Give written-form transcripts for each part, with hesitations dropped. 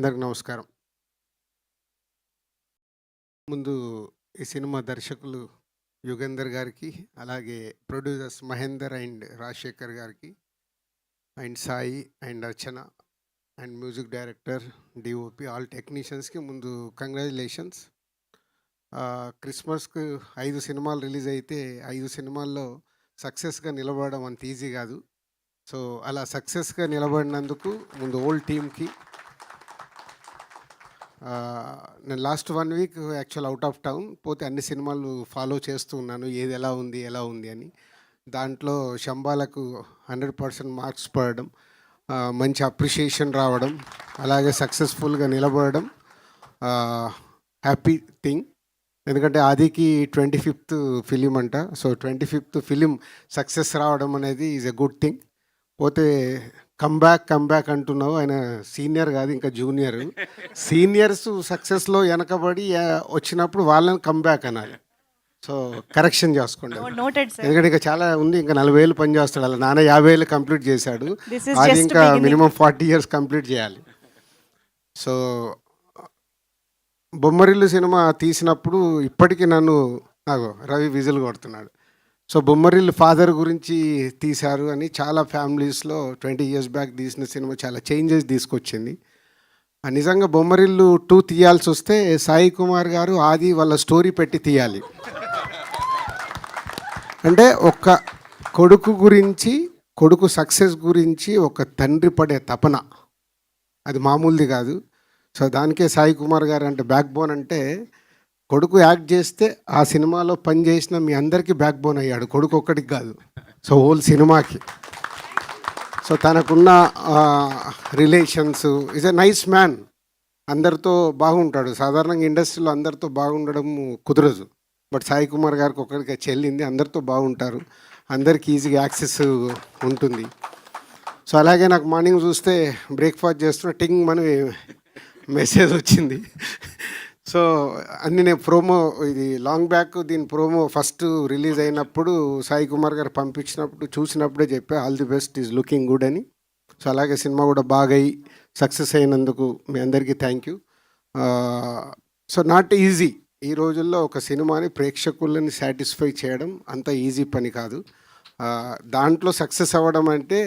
అందరికి నమస్కారం. ముందు ఈ సినిమా దర్శకులు యుగేందర్ గారికి, అలాగే ప్రొడ్యూసర్స్ మహేందర్ అండ్ రాజశేఖర్ గారికి, and Sai and Archana and music director, DOP, all టెక్నీషియన్స్కి ముందు కంగ్రాచులేషన్స్. క్రిస్మస్కు 5 సినిమాలు రిలీజ్ అయితే 5 సినిమాల్లో సక్సెస్గా నిలబడడం అంత ఈజీ కాదు. సో అలా సక్సెస్గా నిలబడినందుకు ముందు ఓల్డ్ టీమ్కి, నేను last 1 week actual out of town పోతే అన్ని సినిమాలు ఫాలో చేస్తూ ఉన్నాను, ఏది ఎలా ఉంది అని. దాంట్లో శంబాలకు 100% మార్క్స్ పడడం, మంచి అప్రిషియేషన్ రావడం, అలాగే సక్సెస్ఫుల్గా నిలబడడం హ్యాపీ థింగ్. ఎందుకంటే ఆదికి 25th ఫిలిం అంట. సో 25th ఫిలిం సక్సెస్ రావడం అనేది ఈజ్ ఎ గుడ్ థింగ్. పోతే కమ్బ్యాక్ అంటున్నావు, ఆయన సీనియర్ కాదు, ఇంకా జూనియర్. సీనియర్స్ సక్సెస్లో వెనకబడి వచ్చినప్పుడు వాళ్ళని కమ్బ్యాక్ అనాలి. సో కరెక్షన్ చేసుకోండి, ఎందుకంటే ఇంకా చాలా ఉంది. ఇంకా 40 ఏళ్ళు పని చేస్తాడు, అలా నాన్న 50 ఏళ్ళు కంప్లీట్ చేశాడు, అది ఇంకా మినిమం 40 years కంప్లీట్ చేయాలి. సో బొమ్మరిల్లు సినిమా తీసినప్పుడు ఇప్పటికీ నాకు రవి విజిల్ కొడుతున్నాడు. సో బొమ్మరిల్లు ఫాదర్ గురించి తీశారు అని చాలా ఫ్యామిలీస్లో 20 years బ్యాక్ తీసిన సినిమా చాలా చేంజెస్ తీసుకొచ్చింది. నిజంగా బొమ్మరిల్లు 2 తీయాల్సి వస్తే సాయి కుమార్ గారు ఆది వాళ్ళ స్టోరీ పెట్టి తీయాలి. అంటే ఒక కొడుకు గురించి, కొడుకు సక్సెస్ గురించి ఒక తండ్రి పడే తపన అది మామూలుది కాదు. సో దానికే సాయి కుమార్ గారు అంటే బ్యాక్ బోన్. అంటే కొడుకు యాక్ట్ చేస్తే ఆ సినిమాలో పనిచేసిన మీ అందరికీ బ్యాక్ బోన్ అయ్యాడు, కొడుకు ఒక్కడికి కాదు, సో హోల్ సినిమాకి. సో తనకున్న relations, is a nice man, అందరితో బాగుంటాడు. సాధారణంగా ఇండస్ట్రీలో అందరితో బాగుండడం కుదరదు, బట్ సాయి కుమార్ గారికి ఒక్కడికి చెల్లింది, అందరితో బాగుంటారు, అందరికి ఈజీగా యాక్సెస్ ఉంటుంది. సో అలాగే నాకు మార్నింగ్ చూస్తే బ్రేక్ఫాస్ట్ చేస్తున్న టింగ్ అని మెసేజ్ వచ్చింది. సో అన్ని నేను ప్రోమో, ఇది లాంగ్ బ్యాక్, దీని ప్రోమో ఫస్ట్ రిలీజ్ అయినప్పుడు సాయి కుమార్ గారు పంపించినప్పుడు చూసినప్పుడే చెప్పా all the best, is looking good అని. సో అలాగే సినిమా కూడా బాగా అయ్యి సక్సెస్ అయినందుకు మీ అందరికీ thank you. So not easy, ఈ రోజుల్లో ఒక సినిమాని ప్రేక్షకులని సాటిస్ఫై చేయడం అంత ఈజీ పని కాదు. దాంట్లో సక్సెస్ అవ్వడం అంటే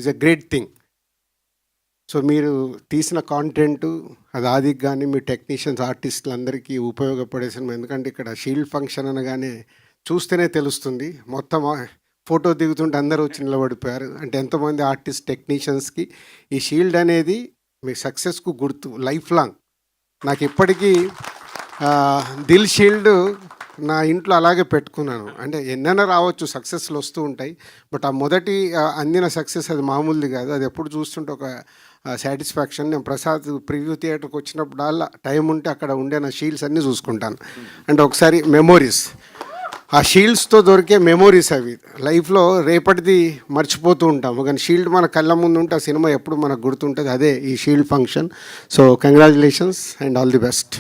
is a great thing. So మీరు తీసిన కాంటెంటు అది ఆదికి కానీ మీ టెక్నీషియన్స్, ఆర్టిస్టులు అందరికీ ఉపయోగపడే సినిమా. ఎందుకంటే ఇక్కడ షీల్డ్ ఫంక్షన్ అనగానే చూస్తేనే తెలుస్తుంది, మొత్తం ఫోటో దిగుతుంటే అందరూ వచ్చి నిలబడిపోయారు. అంటే ఎంతోమంది ఆర్టిస్ట్ టెక్నీషియన్స్కి ఈ షీల్డ్ అనేది మీ సక్సెస్కు గుర్తు, లైఫ్ లాంగ్. నాకు ఇప్పటికీ దిల్ షీల్డ్ నా ఇంట్లో అలాగే పెట్టుకున్నాను. అంటే ఎన్నైనా రావచ్చు, సక్సెస్లు వస్తూ ఉంటాయి, బట్ ఆ మొదటి అందిన సక్సెస్ అది మామూలుది కాదు. అది ఎప్పుడు చూస్తుంటే ఒక సాటిస్ఫాక్షన్. నేను ప్రసాద్ ప్రివ్యూ థియేటర్కి వచ్చినప్పుడల్లా టైం ఉంటే అక్కడ ఉండే నా షీల్డ్స్ అన్నీ చూసుకుంటాను. అంటే ఒకసారి మెమోరీస్, ఆ షీల్డ్స్తో దొరికే మెమోరీస్ అవి లైఫ్లో రేపటిది మర్చిపోతూ ఉంటాము, కానీ షీల్డ్ మన కళ్ళ ముందు ఉంటే ఆ సినిమా ఎప్పుడు మనకు గుర్తుంటుంది. అదే ఈ shield function. So congratulations and all the best.